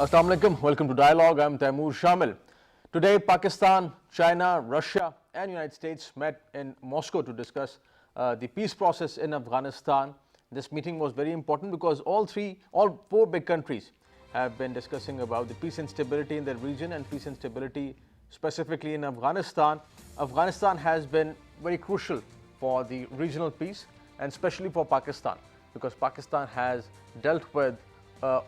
Assalamu alaikum. Welcome to Dialogue. I'm Taimur, Shamil. Today, Pakistan, China, Russia, and United States met in Moscow to discuss the peace process in Afghanistan. This meeting was very important because all four big countries have been discussing about the peace and stability in the region and peace and stability specifically in Afghanistan. Afghanistan has been very crucial for the regional peace and especially for Pakistan, because Pakistan has dealt with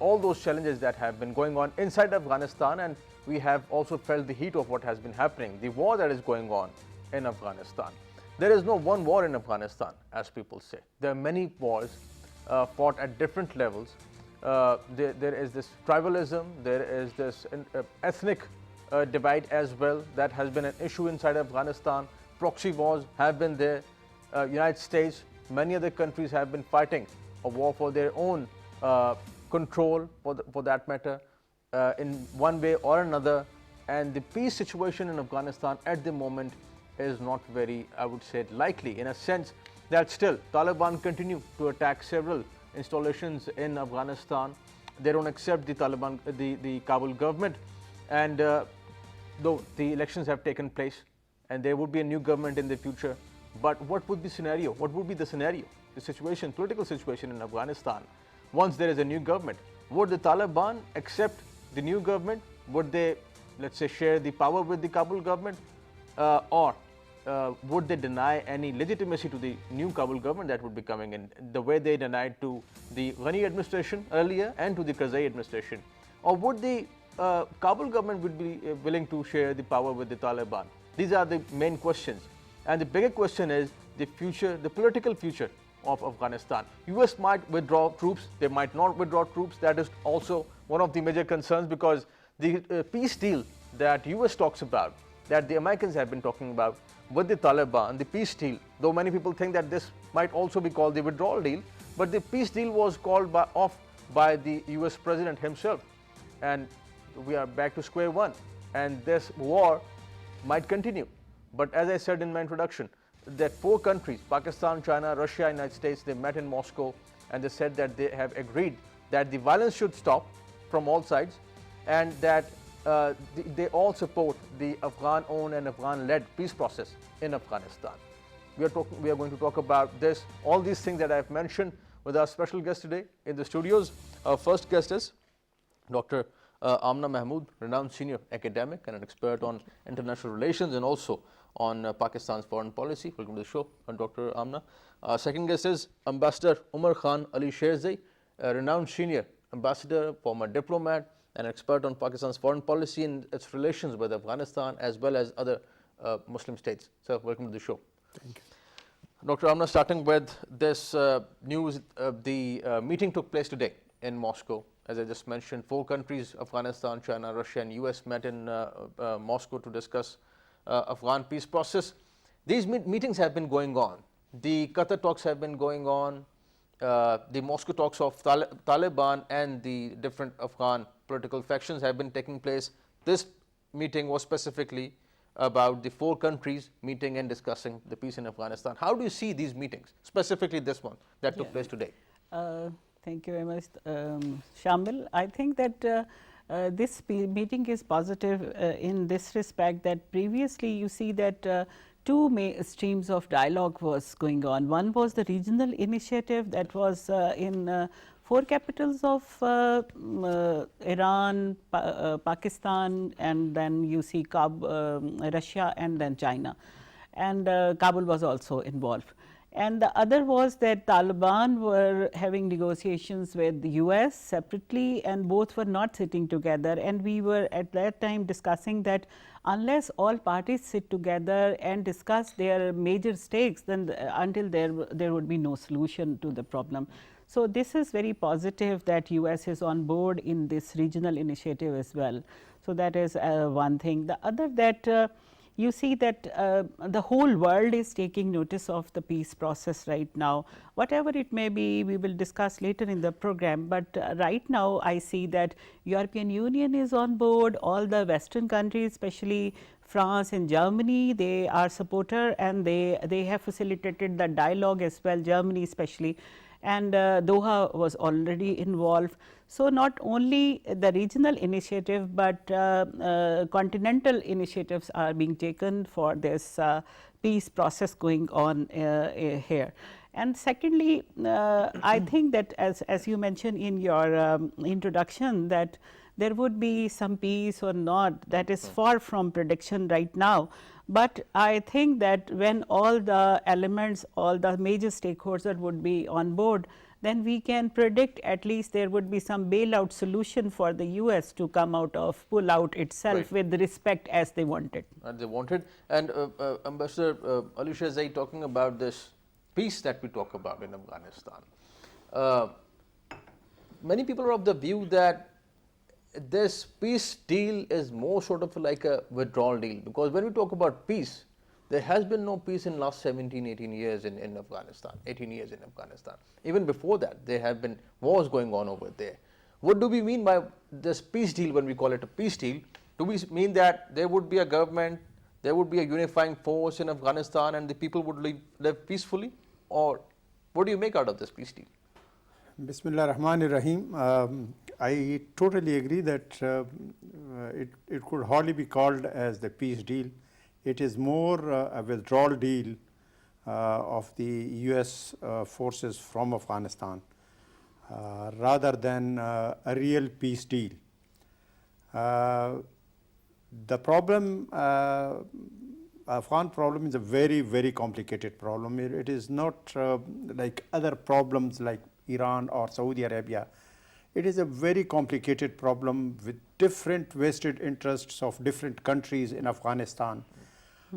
all those challenges that have been going on inside Afghanistan, and we have also felt the heat of what has been happening, the war that is going on in Afghanistan. There is no one war in Afghanistan, as people say. There are many wars fought at different levels. There is this tribalism, there is this ethnic divide as well that has been an issue inside Afghanistan. Proxy wars have been there. United States, many other countries have been fighting a war for their own control, for that matter, in one way or another. And the peace situation in Afghanistan at the moment is not very, I would say, likely, in a sense that still Taliban continue to attack several installations in Afghanistan. They don't accept the Taliban, the Kabul government, and though the elections have taken place and there would be a new government in the future, but what would be scenario? What would be the scenario, the situation, political situation in Afghanistan once there is a new government? Would the Taliban accept the new government? Would they, let's say, share the power with the Kabul government, or would they deny any legitimacy to the new Kabul government that would be coming in, the way they denied to the Ghani administration earlier and to the Karzai administration? Or would the Kabul government would be willing to share the power with the Taliban? These are the main questions. And the bigger question is the future, the political future of Afghanistan. US might withdraw troops, they might not withdraw troops. That is also one of the major concerns, because the peace deal that US talks about, that the Americans have been talking about with the Taliban, the peace deal, though many people think that this might also be called the withdrawal deal, but the peace deal was called off by the US president himself, and we are back to square one, and this war might continue. But as I said in my introduction, that four countries, Pakistan, China, Russia, United States, they met in Moscow and they said that they have agreed that the violence should stop from all sides, and that they all support the Afghan-owned and Afghan-led peace process in Afghanistan. We are going to talk about this, all these things that I have mentioned, with our special guest today in the studios. Our first guest is Dr. Amina Mehmood, renowned senior academic and an expert on international relations and also on Pakistan's foreign policy. Welcome to the show, Dr. Amina. Second guest is Ambassador Umer Khan Alisherzai, a renowned senior ambassador, former diplomat, and expert on Pakistan's foreign policy and its relations with Afghanistan as well as other Muslim states. Sir, welcome to the show. Thank you. Dr. Amina, starting with this news, the meeting took place today in Moscow. As I just mentioned, four countries, Afghanistan, China, Russia, and US, met in Moscow to discuss Afghan peace process. These meetings have been going on. The Qatar talks have been going on. The Moscow talks of Taliban and the different Afghan political factions have been taking place. This meeting was specifically about the four countries meeting and discussing the peace in Afghanistan. How do you see these meetings, specifically this one that took place today? Thank you very much, Shamil. I think that this meeting is positive in this respect, that previously you see that two streams of dialogue was going on. One was the regional initiative that was in four capitals of Iran, Pakistan, and then you see Russia and then China, and Kabul was also involved. And the other was that Taliban were having negotiations with the US separately, and both were not sitting together. And we were at that time discussing that unless all parties sit together and discuss their major stakes, then until there would be no solution to the problem. So this is very positive that US is on board in this regional initiative as well. So that is one thing. The other, that you see that the whole world is taking notice of the peace process right now. Whatever it may be, we will discuss later in the program, but right now I see that European Union is on board, all the Western countries, especially France and Germany, they are supporter, and they have facilitated the dialogue as well, Germany especially. and Doha was already involved. So, not only the regional initiative, but continental initiatives are being taken for this peace process going on here. And secondly, I think that as you mentioned in your introduction, that there would be some peace or not, that is far from prediction right now. But I think that when all the elements, all the major stakeholders would be on board, then we can predict at least there would be some bailout solution for the US to come out of, pull out itself with respect as they wanted. And Ambassador Alisherzai, talking about this peace that we talk about in Afghanistan, many people are of the view that this peace deal is more sort of like a withdrawal deal, because when we talk about peace, there has been no peace in last 17, 18 years in Afghanistan, 18 years in Afghanistan. Even before that, there have been wars going on over there. What do we mean by this peace deal when we call it a peace deal? Do we mean that there would be a government, there would be a unifying force in Afghanistan and the people would live peacefully? Or what do you make out of this peace deal? Bismillah ar-Rahman ar-Rahim. I totally agree that it could hardly be called as the peace deal. It is more a withdrawal deal of the US forces from Afghanistan rather than a real peace deal. The problem, Afghan problem, is a very, very complicated problem. It is not like other problems like Iran or Saudi Arabia. It is a very complicated problem with different vested interests of different countries in Afghanistan.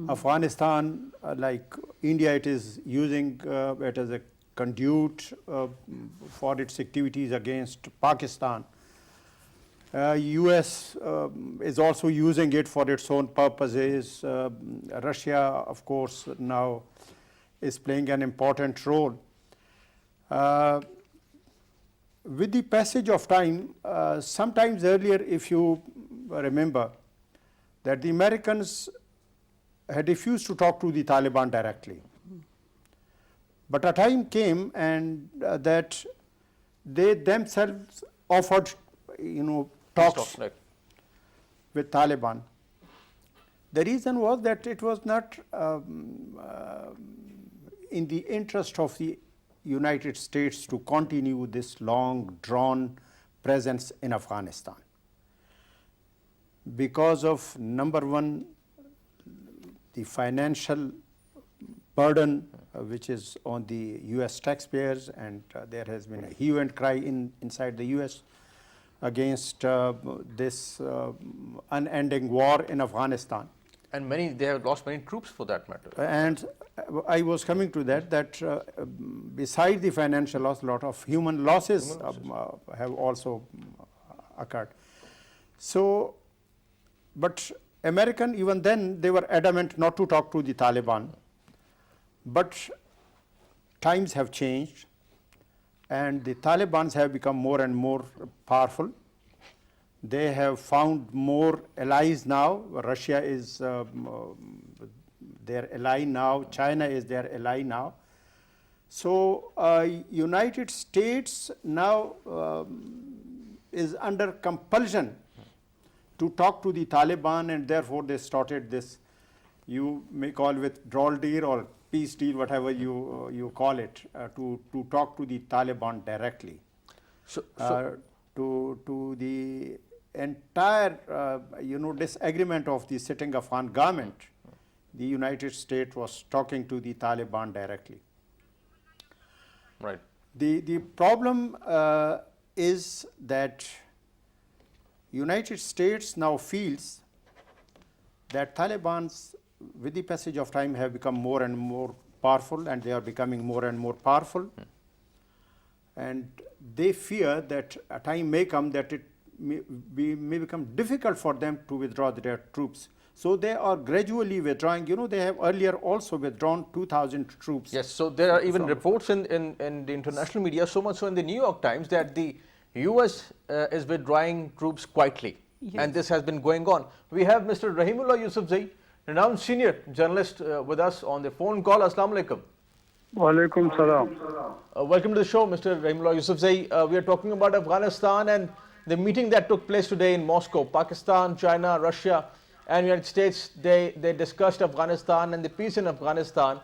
Afghanistan, like India, it is using it as a conduit for its activities against Pakistan. US is also using it for its own purposes. Russia, of course, now is playing an important role. With the passage of time, sometimes earlier, if you remember, that the Americans had refused to talk to the Taliban directly. But a time came and that they themselves offered, talks with Taliban. The reason was that it was not in the interest of the United States to continue this long drawn presence in Afghanistan. Because of, number one, the financial burden which is on the US taxpayers, and there has been a hue and cry inside the US against this unending war in Afghanistan. And they have lost many troops for that matter. And I was coming to that beside the financial loss, a lot of human losses have also occurred. So, but American, even then, they were adamant not to talk to the Taliban. But times have changed, and the Taliban have become more and more powerful. They have found more allies now. Russia is their ally now. China is their ally now. So United States now is under compulsion to talk to the Taliban, and therefore they started this, you may call withdrawal deal or peace deal, whatever you call it, to talk to the Taliban directly. To the entire disagreement of the sitting Afghan government, the United States was talking to the Taliban directly. Right. The problem is that United States now feels that Taliban's, with the passage of time, have become more and more powerful, and they are becoming more and more powerful. And they fear that a time may come that it may become difficult for them to withdraw their troops. So they are gradually withdrawing. They have earlier also withdrawn 2,000 troops. Yes, so there are even reports in the international media, so much so in the New York Times, that the US is withdrawing troops quietly. Yes. And this has been going on. We have Mr. Rahimullah Yousafzai, renowned senior journalist with us on the phone call. Assalamu alaikum. Walaikum salam. Welcome to the show, Mr. Rahimullah Yousafzai. We are talking about Afghanistan and the meeting that took place today in Moscow. Pakistan, China, Russia, and United States, they discussed Afghanistan and the peace in Afghanistan.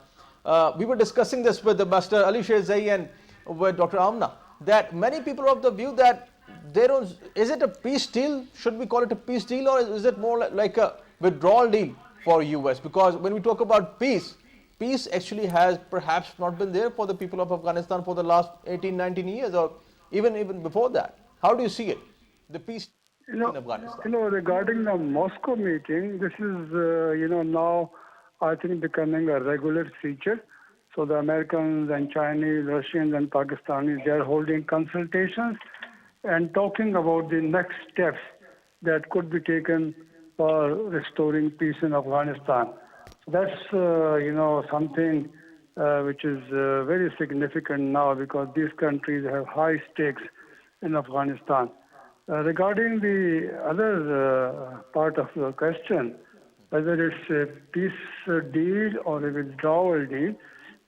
We were discussing this with Master Alisherzai and with Dr. Amina, that many people are of the view that they don't, is it a peace deal? Should we call it a peace deal, or is it more like a withdrawal deal for US? Because when we talk about peace, peace actually has perhaps not been there for the people of Afghanistan for the last 18, 19 years, or even before that. How do you see it, the peace in Afghanistan? Regarding the Moscow meeting, this is, now I think becoming a regular feature. So the Americans and Chinese, Russians and Pakistanis, they are holding consultations and talking about the next steps that could be taken for restoring peace in Afghanistan. So that's, something which is very significant now because these countries have high stakes in Afghanistan. Regarding the other part of your question, whether it's a peace deal or a withdrawal deal,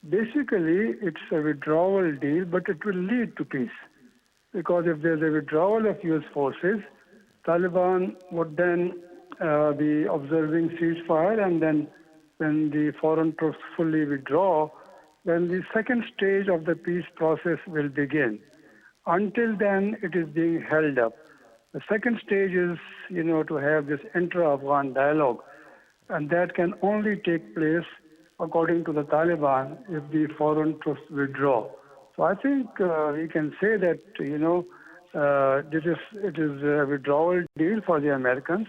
basically it's a withdrawal deal, but it will lead to peace. Because if there's a withdrawal of US forces, Taliban would then be observing ceasefire, and then when the foreign troops fully withdraw, then the second stage of the peace process will begin. Until then, it is being held up. The second stage is, to have this intra-Afghan dialogue, and that can only take place, according to the Taliban, if the foreign troops withdraw. So I think we can say that, it is a withdrawal deal for the Americans,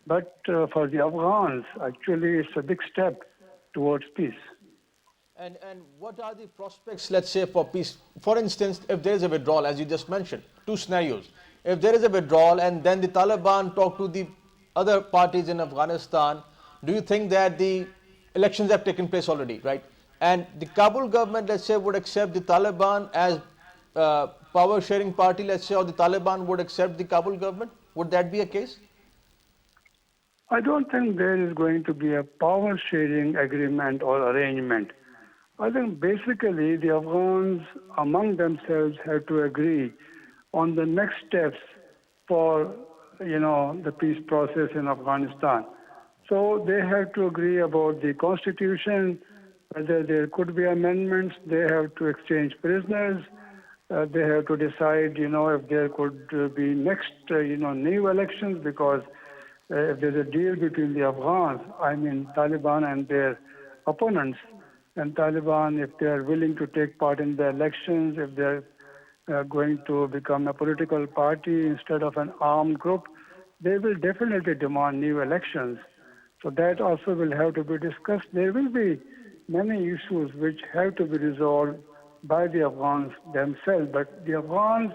but for the Afghans, actually, it's a big step towards peace. And what are the prospects, let's say, for peace? For instance, if there is a withdrawal, as you just mentioned, two scenarios. If there is a withdrawal and then the Taliban talk to the other parties in Afghanistan, do you think that the elections have taken place already, right? And the Kabul government, let's say, would accept the Taliban as power sharing party, let's say, or the Taliban would accept the Kabul government? Would that be a case? I don't think there is going to be a power sharing agreement or arrangement. I think basically the Afghans among themselves have to agree on the next steps for, the peace process in Afghanistan. So they have to agree about the constitution, whether there could be amendments, they have to exchange prisoners, they have to decide, if there could be next, new elections, because if there's a deal between the Afghans, Taliban and their opponents, and Taliban, if they are willing to take part in the elections, if they're going to become a political party instead of an armed group, they will definitely demand new elections. So that also will have to be discussed. There will be many issues which have to be resolved by the Afghans themselves, but the Afghans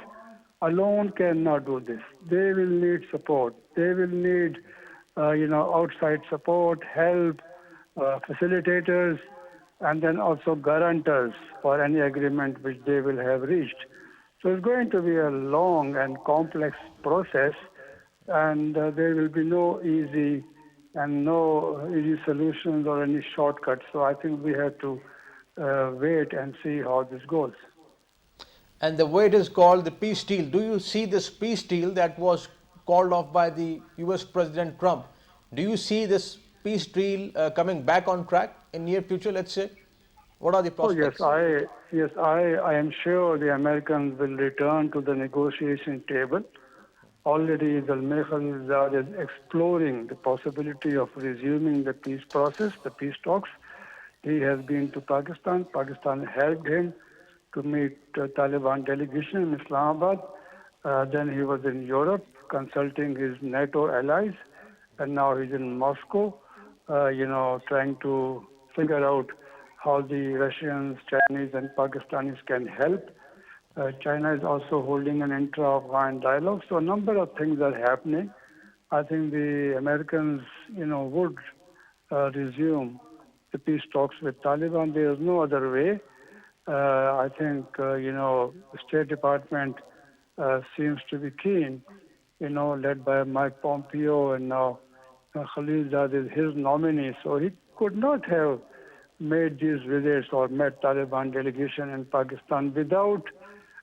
alone cannot do this. They will need support. They will need, outside support, help, facilitators, and then also guarantors for any agreement which they will have reached. So it's going to be a long and complex process, and there will be no easy solutions or any shortcuts. So I think we have to wait and see how this goes. And the way it is called the peace deal, do you see this peace deal that was called off by the US President Trump? Do you see this peace deal coming back on track in near future, let's say? What are the prospects? I am sure the Americans will return to the negotiation table. Already the Mehmood is exploring the possibility of resuming the peace process, the peace talks. He has been to Pakistan. Pakistan helped him to meet Taliban delegation in Islamabad. Then he was in Europe consulting his NATO allies, and now he's in Moscow, trying to figure out how the Russians, Chinese, and Pakistanis can help. China is also holding an intra-Afghan dialogue. So a number of things are happening. I think the Americans, would resume the peace talks with Taliban. There is no other way. I think, the State Department seems to be keen, led by Mike Pompeo, and now Khalilzad is his nominee. So he could not have made these visits or met Taliban delegation in Pakistan without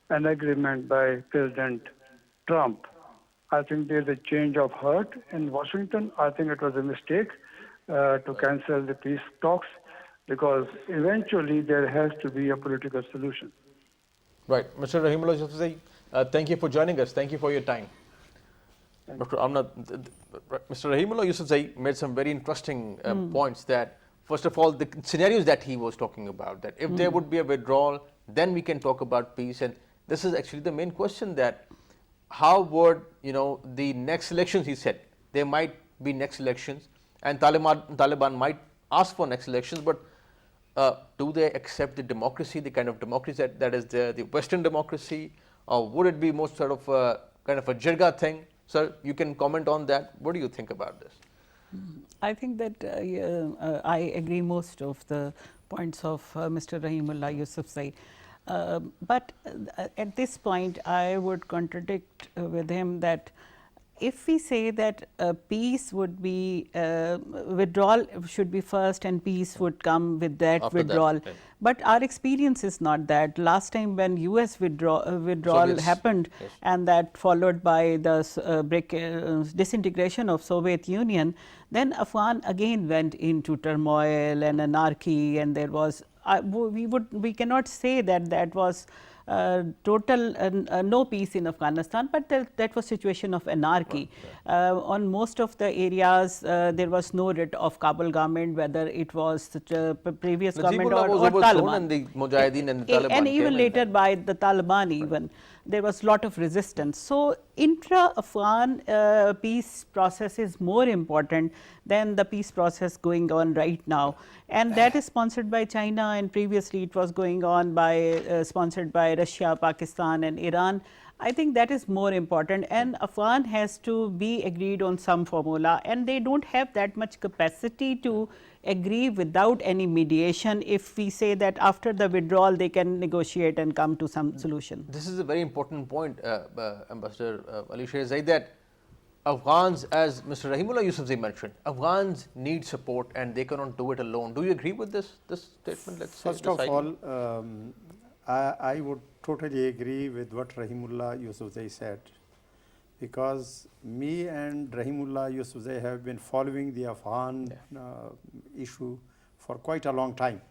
an agreement by President Trump. I think there's a change of heart in Washington. I think it was a mistake to cancel the peace talks because eventually there has to be a political solution. Right. Mr. Rahimullah Yousafzai, thank you for joining us. Thank you for your time. Dr. Amina, Mr. Rahimullah Yousafzai made some very interesting points that, first of all, the scenarios that he was talking about, that if there would be a withdrawal, then we can talk about peace. And this is actually the main question, that how would, the next elections, he said, there might be next elections and Taliban might ask for next elections, but do they accept the democracy, the kind of democracy that is there, the Western democracy, or would it be more sort of kind of a jirga thing? Sir, you can comment on that. What do you think about this? I think that I agree most of the points of Mr. Rahimullah Yousafzai. But at this point, I would contradict with him that if we say that peace would be, withdrawal should be first and peace would come with that After withdrawal. that, right. But our experience is not that. Last time when US withdrawal Soviets, happened, yes. and that followed by the disintegration of Soviet Union, then Afghan again went into turmoil and anarchy, and there was, we cannot say that that was total no peace in Afghanistan, but that was situation of anarchy. Right. On most of the areas, there was no writ of Kabul government, whether it was the previous government or Taliban. And the Mujahideen and the Taliban And even later by the Taliban even. There was lot of resistance. So intra-Afghan peace process is more important than the peace process going on right now. And that is sponsored by China, and previously it was going on by sponsored by Russia, Pakistan and Iran. I think that is more important, and Afghan has to be agreed on some formula, and they don't have that much capacity to agree without any mediation if we say that after the withdrawal they can negotiate and come to some solution. This is a very important point, Ambassador Alisherzai, that Afghans, as Mr. Rahimullah Yousafzai mentioned, Afghans need support and they cannot do it alone. Do you agree with this statement? First of all, I would totally agree with what Rahimullah Yousafzai said, because me and Rahimullah Yousafzai have been following the Afghan issue for quite a long time.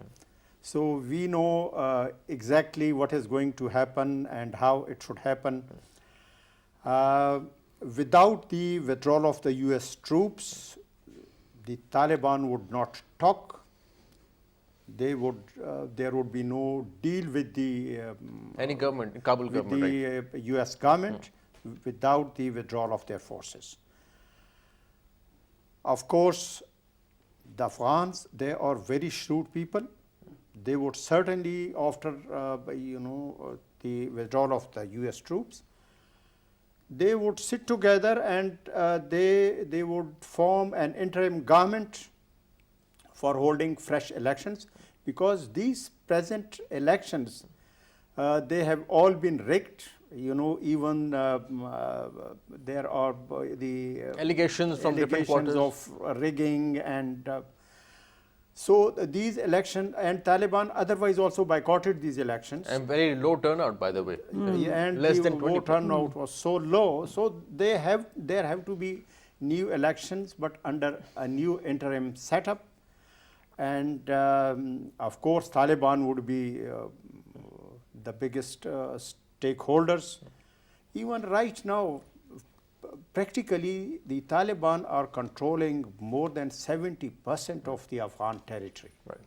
So we know exactly what is going to happen and how it should happen. Without the withdrawal of the US troops, the Taliban would not talk. They would, there would be no deal with the any government, Kabul government, with the US government without the withdrawal of their forces. Of course, the Afghans, they are very shrewd people. They would certainly, after the withdrawal of the US troops, they would sit together and they would form an interim government for holding fresh elections, because these present elections, they have all been rigged. Even there are the allegations from different quarters of rigging, and so these elections, and Taliban otherwise also boycotted these elections. And very low turnout, by the way. And less the than 20%. vote turnout was so low. So there have to be new elections, but under a new interim setup. And of course, Taliban would be the biggest stakeholders. Even right now, practically the Taliban are controlling more than 70% of the Afghan territory. Right.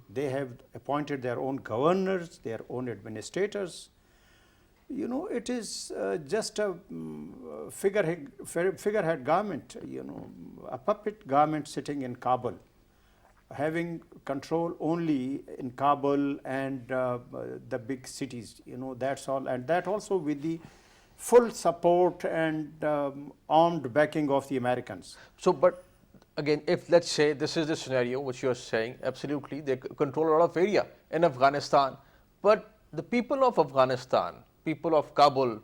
They have appointed their own governors, their own administrators. It is just a figurehead government, a puppet government sitting in Kabul, having control only in Kabul and the big cities, that's all. And that also with the full support and armed backing of the Americans. So, but again, if let's say this is the scenario which you are saying, absolutely, they control a lot of area in Afghanistan, but the people of Afghanistan, people of Kabul,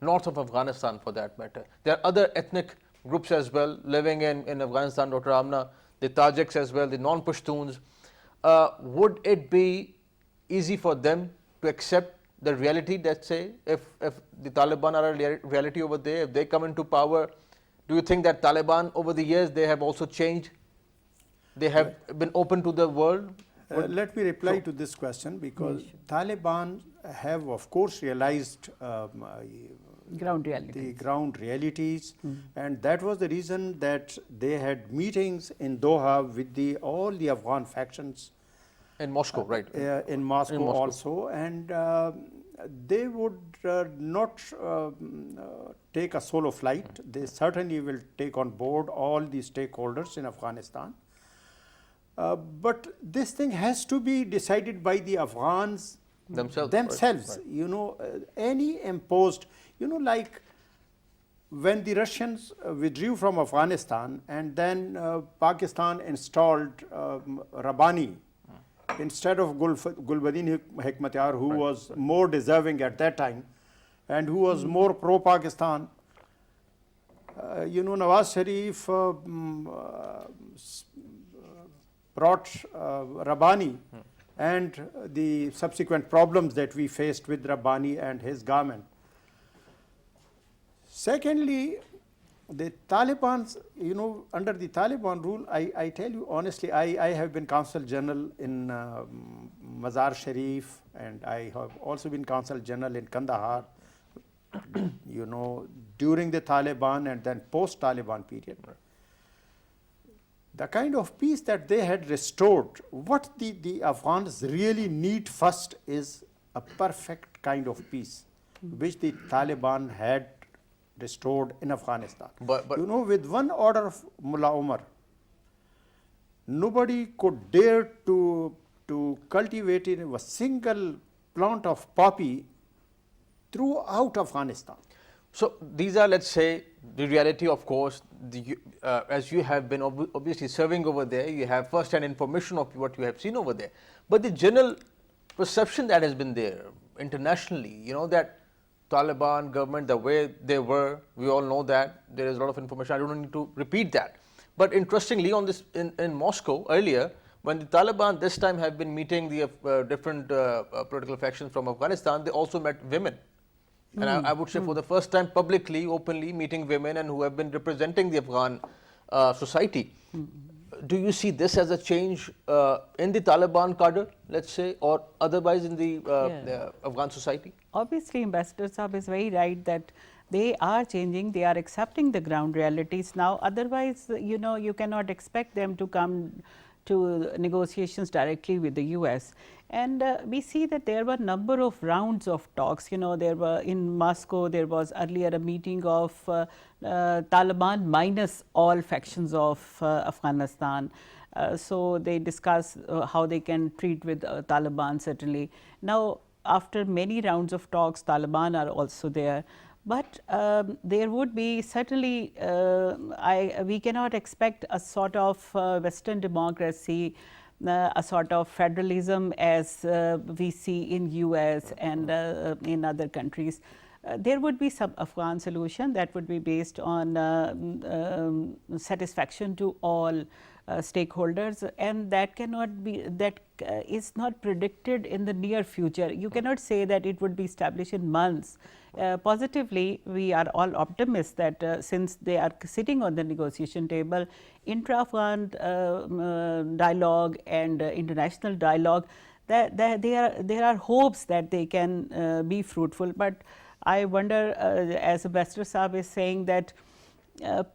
north of Afghanistan for that matter, there are other ethnic groups as well living in Afghanistan, Dr. Amina, the Tajiks as well, the non-Pashtuns. would it be easy for them to accept the reality that, say, if the Taliban are a reality over there, if they come into power, do you think that Taliban over the years, they have also changed? They have been open to the world? Let me reply to this question, because Taliban have of course realized Ground reality. the ground realities, and that was the reason that they had meetings in Doha with all the Afghan factions In Moscow, right? in Moscow also, and they would not take a solo flight. They certainly will take on board all the stakeholders in Afghanistan. But this thing has to be decided by the Afghans Themselves. themselves. Right. You know, any imposed, you know, like when the Russians withdrew from Afghanistan, and then Pakistan installed Rabbani instead of Gulbuddin Hekmatyar, who was more deserving at that time and who was more pro-Pakistan. You know, Nawaz Sharif brought Rabbani and the subsequent problems that we faced with Rabbani and his government. Secondly, the Taliban's, you know, under the Taliban rule, I tell you honestly, I have been Consul General in Mazar Sharif, and I have also been Consul General in Kandahar, you know, during the Taliban and then post-Taliban period. The kind of peace that they had restored, what the Afghans really need first is a perfect kind of peace, which the Taliban had restored in Afghanistan. But you know, with one order of Mullah Umer, nobody could dare to cultivate a single plant of poppy throughout Afghanistan. So these are, let's say, the reality. Of course, as you have been obviously serving over there, you have first-hand information of what you have seen over there. But the general perception that has been there internationally, you know, that Taliban government, the way they were, we all know that. There is a lot of information. I don't need to repeat that. But interestingly, on this in Moscow earlier, when the Taliban this time have been meeting the different political factions from Afghanistan, they also met women. And I would say for the first time publicly, openly meeting women and who have been representing the Afghan society. Do you see this as a change in the Taliban cadre, let's say, or otherwise in the Afghan society? Obviously, Ambassador Saab is very right that they are changing, they are accepting the ground realities now. Otherwise, you know, you cannot expect them to come to negotiations directly with the US. And we see that there were a number of rounds of talks. You know, there were in Moscow, there was earlier a meeting of Taliban minus all factions of Afghanistan. So they discuss how they can treat with Taliban certainly. Now, after many rounds of talks, Taliban are also there. But there would be certainly, we cannot expect a sort of Western democracy, a sort of federalism as we see in US and in other countries. There would be some Afghan solution that would be based on satisfaction to all stakeholders, and that cannot be, that is not predicted in the near future. You cannot say that it would be established in months. Positively, we are all optimists that since they are sitting on the negotiation table, intra-Afghan dialogue and international dialogue, that there are hopes that they can be fruitful. But I wonder, as Ambassador Saab is saying, that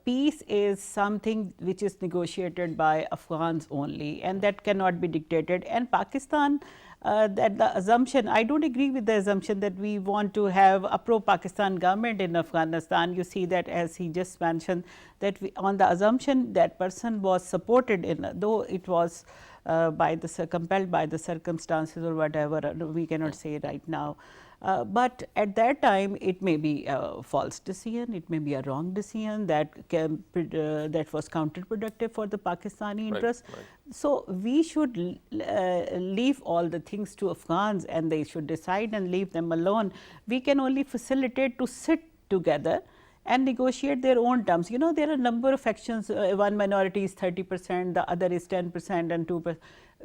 peace is something which is negotiated by Afghans only, and that cannot be dictated. And Pakistan, that the assumption, I don't agree with the assumption that we want to have a pro-Pakistan government in Afghanistan. You see that, as he just mentioned, that on the assumption that person was supported in, though it was compelled by the circumstances or whatever, we cannot say right now. But at that time, it may be a false decision, it may be a wrong decision that was counterproductive for the Pakistani interest. Right. So we should leave all the things to Afghans, and they should decide and leave them alone. We can only facilitate to sit together and negotiate their own terms. You know, there are a number of factions. One minority is 30%, the other is 10% and 2%.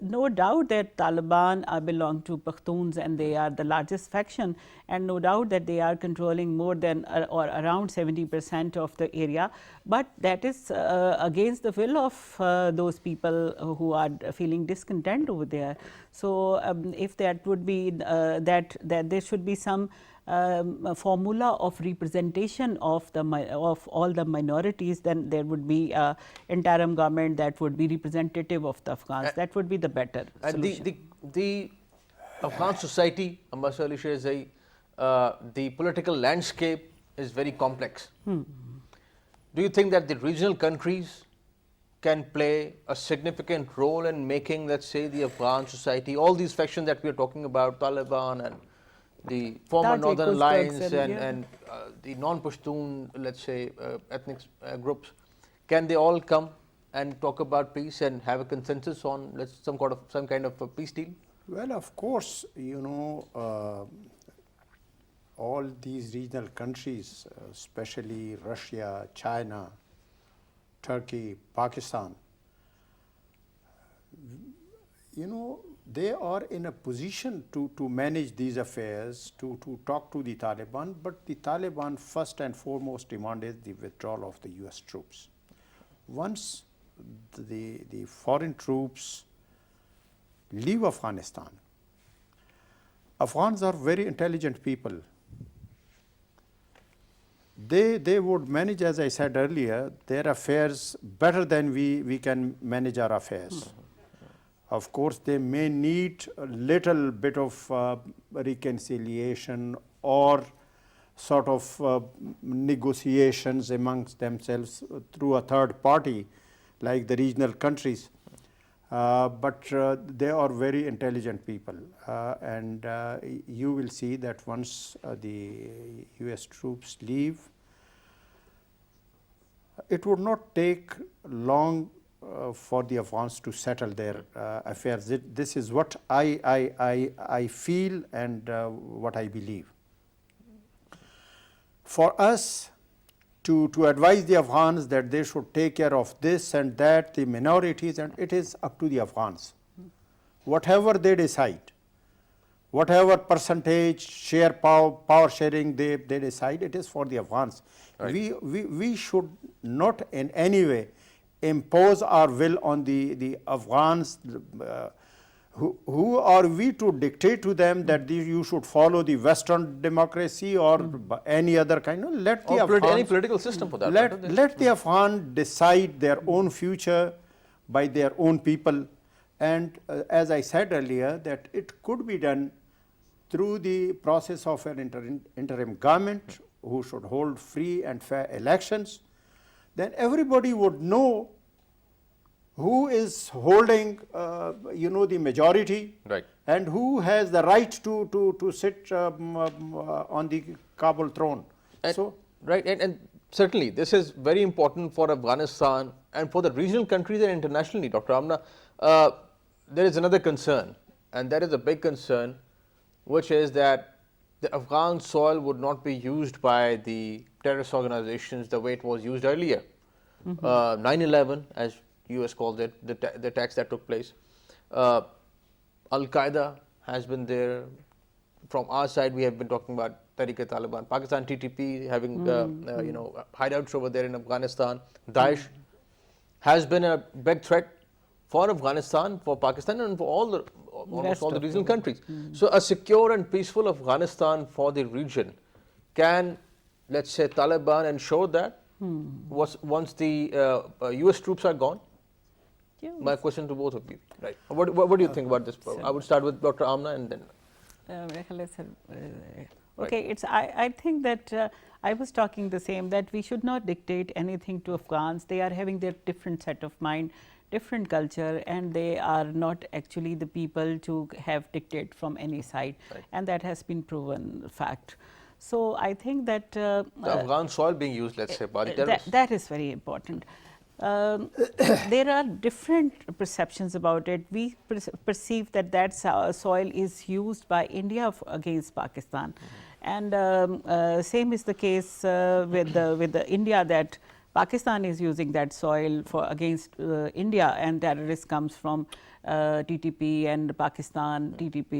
No doubt that Taliban belong to Pakhtuns and they are the largest faction, and no doubt that they are controlling more than or around 70% of the area, but that is against the will of those people who are feeling discontent over there. So, if that would be that there should be some formula of representation of all the minorities, then there would be a interim government that would be representative of the Afghans. That would be the better solution. The Afghan society, Ambassador Alisherzai, the political landscape is very complex. Do you think that the regional countries can play a significant role in making, let's say, the Afghan society, all these factions that we are talking about, Taliban and the former Northern Alliance and the non-Pashtun, let's say, ethnic groups, can they all come and talk about peace and have a consensus on some kind of a peace deal? Well, of course, all these regional countries, especially Russia, China, Turkey, Pakistan, they are in a position to manage these affairs, to talk to the Taliban, but the Taliban first and foremost demanded the withdrawal of the US troops. Once the foreign troops leave Afghanistan, Afghans are very intelligent people. They would manage, as I said earlier, their affairs better than we can manage our affairs. Of course, they may need a little bit of reconciliation or sort of negotiations amongst themselves through a third party like the regional countries. But they are very intelligent people, and you will see that once the US troops leave, it would not take long for the Afghans to settle their affairs. This is what I feel and what I believe. For us to advise the Afghans that they should take care of this and that, the minorities, and it is up to the Afghans. Whatever they decide, whatever percentage, share power sharing they decide, it is for the Afghans. Right. We should not in any way impose our will on the Afghans. Who are we to dictate to them that you should follow the Western democracy or any other kind? No, let the Afghans, any political system for that. Let the Afghan decide their own future by their own people. And as I said earlier, that it could be done through the process of an interim government who should hold free and fair elections. Then everybody would know who is holding, the majority, right, and who has the right to sit on the Kabul throne. And certainly this is very important for Afghanistan and for the regional countries and internationally, Dr. Amina. There is another concern, and that is a big concern, which is that the Afghan soil would not be used by the terrorist organizations the way it was used earlier. 9/11, as US called it, the attacks that took place. Al-Qaeda has been there. From our side, we have been talking about Taliban, Pakistan TTP having hideouts over there in Afghanistan. Daesh has been a big threat for Afghanistan, for Pakistan, and for almost all the regional countries. So a secure and peaceful Afghanistan for the region, can, let's say, Taliban ensure that once the US troops are gone? Yeah. My question to both of you. Right. What do you think about this? I would start with Dr. Amina and then. Okay, I think that I was talking the same, that we should not dictate anything to Afghans. They are having their different set of mind, different culture, and they are not actually the people to have dictate from any side, right, and that has been proven fact. So I think that the Afghan soil being used, let's say, by the terrorists. That is very important. There are different perceptions about it. We perceive that soil is used by India against Pakistan, and same is the case with the India, that Pakistan is using that soil for against India, and terrorist comes from TTP and Pakistan, TTP.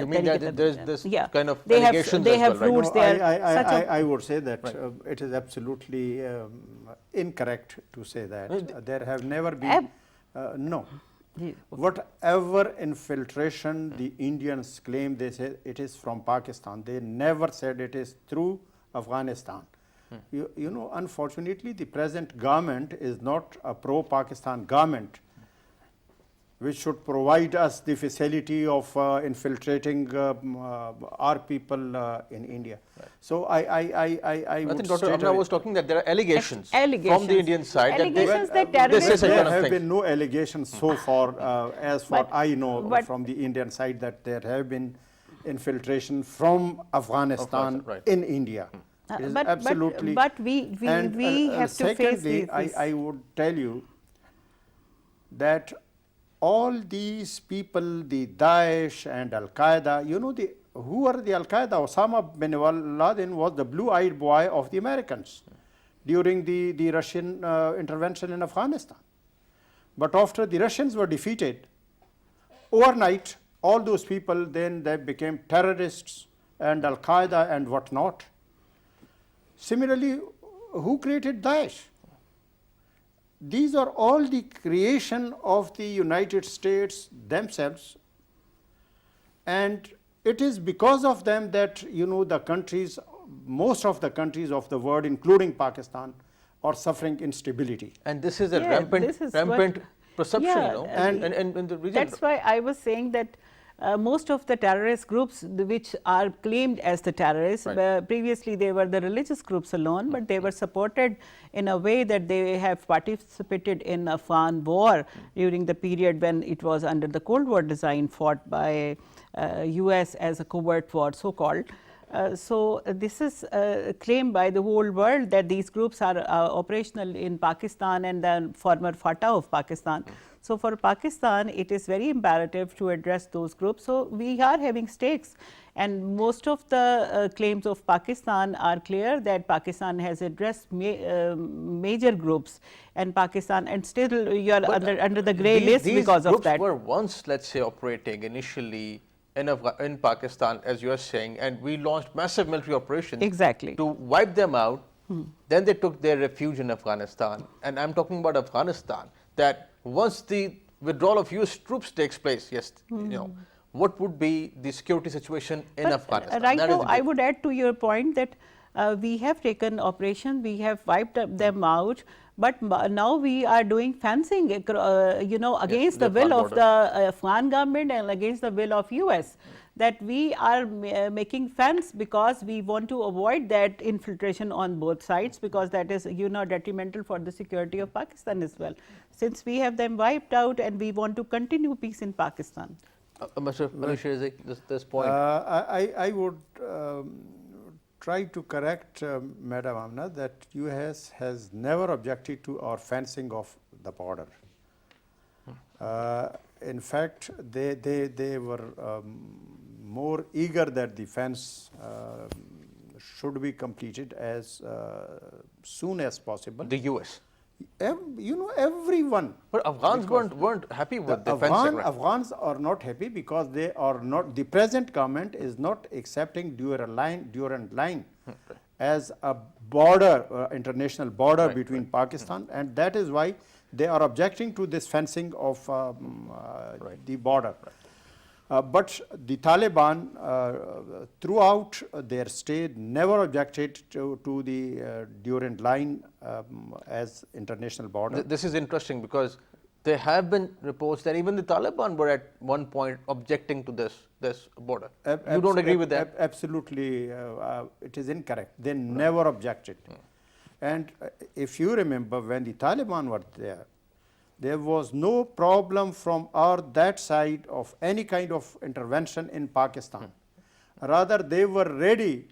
You mean that there's this kind of they allegations they as have well, right? roots No, there. I would say that it is absolutely incorrect to say that. There have never been, no. Whatever infiltration the Indians claim, they say it is from Pakistan. They never said it is through Afghanistan. You know, unfortunately, the present government is not a pro-Pakistan government, which should provide us the facility of infiltrating our people in India. Right. So I think Dr. Amina was talking that there are allegations, from the Indian side allegations that there have been no allegations so far, as far I know from the Indian side, that there have been infiltration from Afghanistan in India. Absolutely. But we have to face these. I would tell you that all these people, the Daesh and Al-Qaeda, you know, who are the Al-Qaeda? Osama bin Laden was the blue-eyed boy of the Americans during the Russian intervention in Afghanistan. But after the Russians were defeated, overnight, all those people, then they became terrorists and Al-Qaeda and whatnot. Similarly, who created Daesh? These are all the creation of the United States themselves, and it is because of them that, you know, the countries, most of the countries of the world, including Pakistan, are suffering instability. And this is a rampant perception, you know, and in the region. That's why I was saying that most of the terrorist groups which are claimed as the terrorists, previously they were the religious groups alone, but they were supported in a way that they have participated in Afghan war during the period when it was under the Cold War design, fought by US as a covert war, so called. So this is claimed by the whole world that these groups are operational in Pakistan and the former Fatah of Pakistan. So for Pakistan, it is very imperative to address those groups. So we are having stakes, and most of the claims of Pakistan are clear that Pakistan has addressed major groups, and Pakistan, and still you are under the grey list because of that. These groups were once, let's say, operating initially in Pakistan, as you are saying, and we launched massive military operations to wipe them out. Then they took their refuge in Afghanistan, and I'm talking about Afghanistan, that once the withdrawal of US troops takes place, you know, what would be the security situation in Afghanistan? Right now, I would add to your point that we have taken operations, we have wiped them out, but now we are doing fencing, you know, against the will of the Afghan government and against the will of US. That we are making fence because we want to avoid that infiltration on both sides, because that is, you know, detrimental for the security of Pakistan as well. Since we have them wiped out and we want to continue peace in Pakistan. Mr. Alisherzai, this point. I would try to correct Madam Amina that US has never objected to our fencing of the border. In fact, they were more eager that the fence should be completed as soon as possible. The US? You know, everyone. But Afghans weren't happy with the fencing, right? Afghans are not happy because they are not, the present government is not accepting Durand line as a border, international border between Pakistan, and that is why they are objecting to this fencing of the border. But the Taliban, throughout their stay, never objected to the Durand line as international border. This is interesting because there have been reports that even the Taliban were at one point objecting to this border. You don't agree with that? Absolutely, it is incorrect. They never objected. And if you remember, when the Taliban were there was no problem from that side of any kind of intervention in Pakistan. Rather, they were ready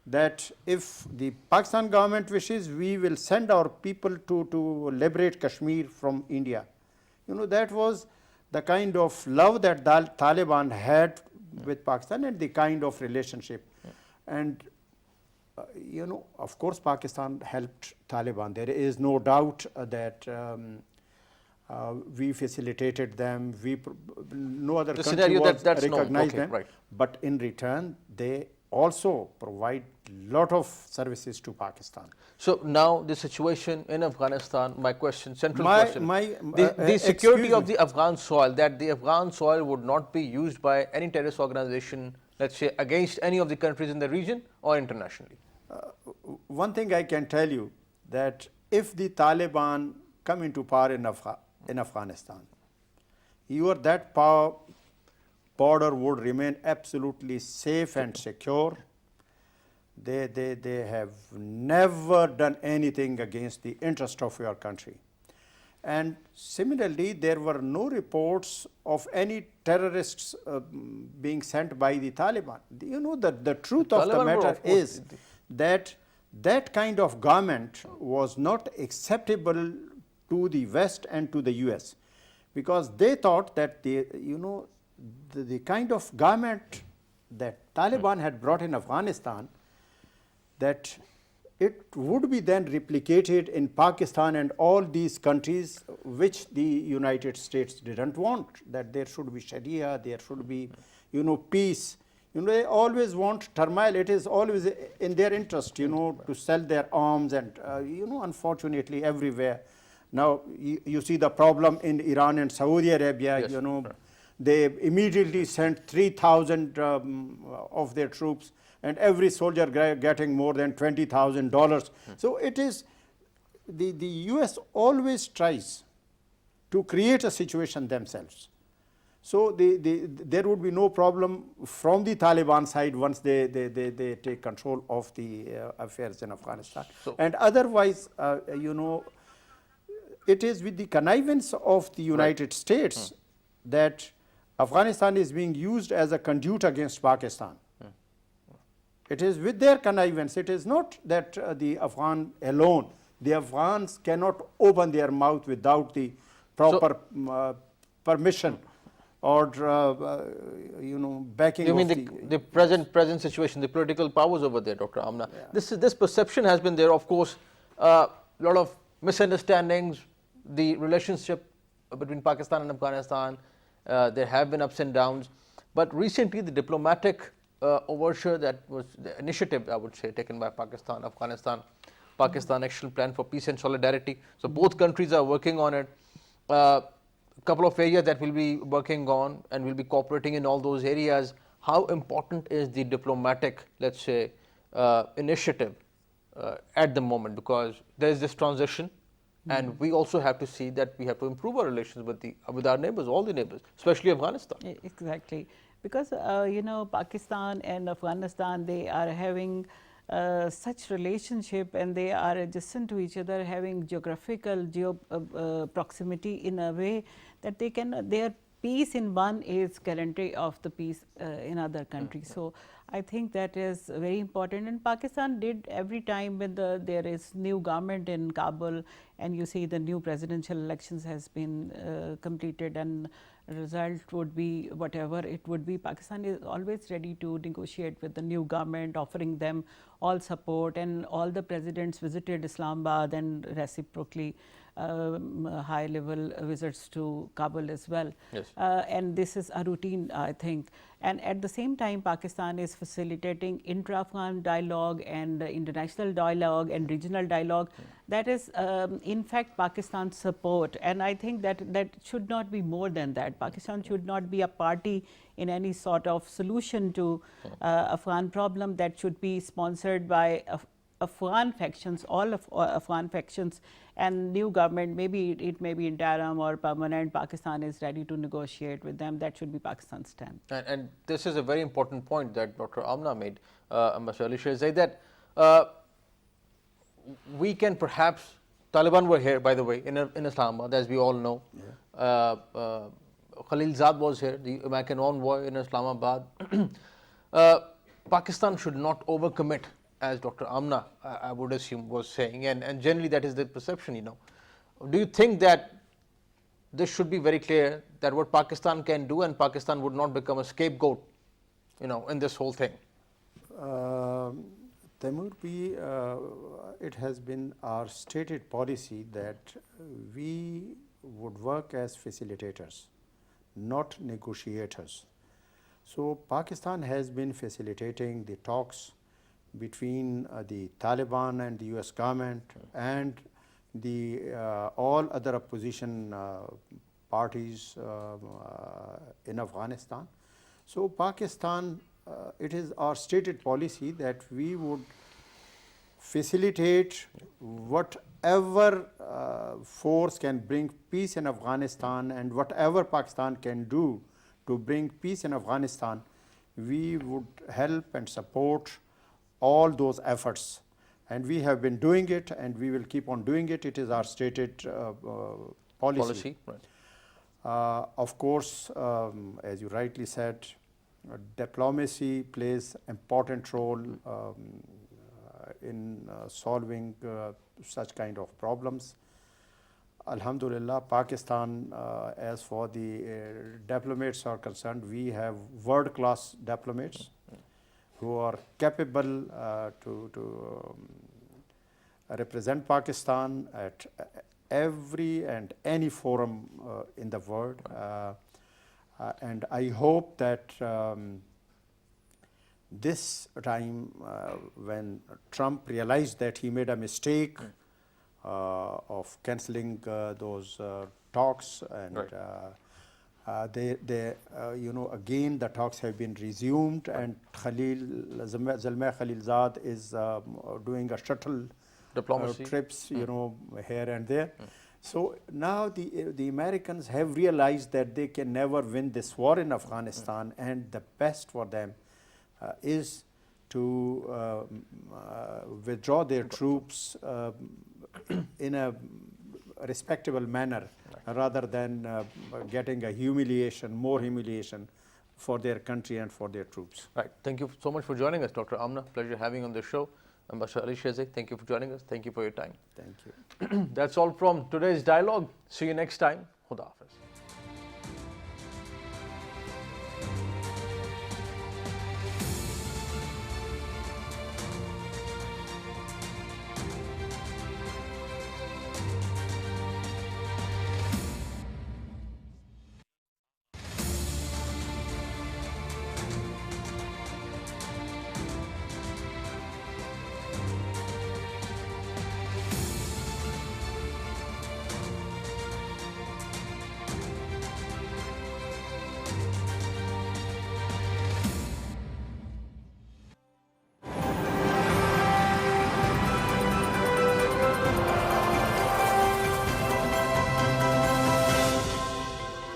that if the Pakistan government wishes, we will send our people to liberate Kashmir from India. You know, that was the kind of love that the Taliban had with Pakistan and the kind of relationship. And you know, of course, Pakistan helped Taliban. There is no doubt that we facilitated them. No other The country scenario was that's known. recognized Okay, them. right. But in return, they also provide lot of services to Pakistan. So now the situation in Afghanistan, my question, central My- question, my- the security excuse of the Afghan soil, that the Afghan soil would not be used by any terrorist organization, let's say, against any of the countries in the region or internationally. One thing I can tell you, that if the Taliban come into power in Afghanistan, that power border would remain absolutely safe and secure. They have never done anything against the interest of your country. And similarly, there were no reports of any terrorists being sent by the Taliban. You know, the truth of the Taliban were, matter of course, is that that kind of government was not acceptable to the West and to the US, because they thought that the kind of government that Taliban had brought in Afghanistan, that it would be then replicated in Pakistan and all these countries which the United States didn't want, that there should be Sharia, there should be, peace. They always want turmoil. It is always in their interest, to sell their arms and, unfortunately everywhere. Now, you see the problem in Iran and Saudi Arabia, Yes, they immediately sent 3,000 of their troops, and every soldier getting more than $20,000. So it is, the US always tries to create a situation themselves. So there would be no problem from the Taliban side once they take control of the affairs in Afghanistan. And otherwise, it is with the connivance of the United States that Afghanistan is being used as a conduit against Pakistan. It is with their connivance. It is not that the Afghan alone. The Afghans cannot open their mouth without the proper permission or backing. You mean the present situation, the political powers over there, Dr. Amina? Yeah. This perception has been there. Of course, a lot of misunderstandings. The relationship between Pakistan and Afghanistan, there have been ups and downs. But recently, the diplomatic overture, that was the initiative, I would say, taken by Pakistan, Afghanistan, Pakistan Action Plan for Peace and Solidarity. So both countries are working on it. Couple of areas that we'll be working on, and we'll be cooperating in all those areas. How important is the diplomatic, let's say, initiative at the moment? Because there is this transition, and we also have to see that we have to improve our relations with our neighbors, all the neighbors, especially Afghanistan. Exactly, because Pakistan and Afghanistan, they are having such relationship, and they are adjacent to each other, having geographical proximity in a way that their peace in one is guarantee of the peace in other countries. So I think that is very important, and Pakistan did every time when there is new government in Kabul, and you see the new presidential elections has been completed, and result would be whatever it would be. Pakistan is always ready to negotiate with the new government, offering them all support, and all the presidents visited Islamabad and reciprocally high level visits to Kabul as well. Yes. And this is a routine, I think. And at the same time, Pakistan is facilitating intra-Afghan dialogue and international dialogue and regional dialogue. That is, in fact, Pakistan's support. And I think that should not be more than that. Pakistan should not be a party in any sort of solution to Afghan problem. That should be sponsored by Afghan factions, all of Afghan factions, and new government, maybe it may be interim or permanent. Pakistan is ready to negotiate with them. That should be Pakistan's stand. And this is a very important point that Dr. Amina made, Mr. Alisherzai, that we can perhaps, Taliban were here, by the way, in Islamabad, as we all know. Yeah. Khalilzad was here, the American envoy in Islamabad. Pakistan should not overcommit, as Dr. Amina, I would assume, was saying, and generally that is the perception, Do you think that this should be very clear, that what Pakistan can do, and Pakistan would not become a scapegoat, in this whole thing? Taimur, it has been our stated policy that we would work as facilitators, not negotiators. So Pakistan has been facilitating the talks between the Taliban and the US government and the all other opposition parties in Afghanistan. So Pakistan, it is our stated policy that we would facilitate whatever force can bring peace in Afghanistan, and whatever Pakistan can do to bring peace in Afghanistan, we would help and support all those efforts. And we have been doing it, and we will keep on doing it. It is our stated policy. Right. Of course, as you rightly said, diplomacy plays important role in solving such kind of problems. Alhamdulillah, Pakistan, as for the diplomats are concerned, we have world-class diplomats who are capable to represent Pakistan at every and any forum in the world. And I hope that this time when Trump realized that he made a mistake of cancelling those talks, and again the talks have been resumed, and Zalmay Khalilzad is doing a shuttle Diplomacy. trips, here and there. So now the Americans have realized that they can never win this war in Afghanistan, and the best for them is to withdraw their troops in a respectable manner, rather than getting a more humiliation for their country and for their troops. Right. Thank you so much for joining us, Dr. Amina. Pleasure having you on the show. Ambassador Alisherzai, thank you for joining us. Thank you for your time. Thank you. That's all from today's dialogue. See you next time. Khuda Hafiz.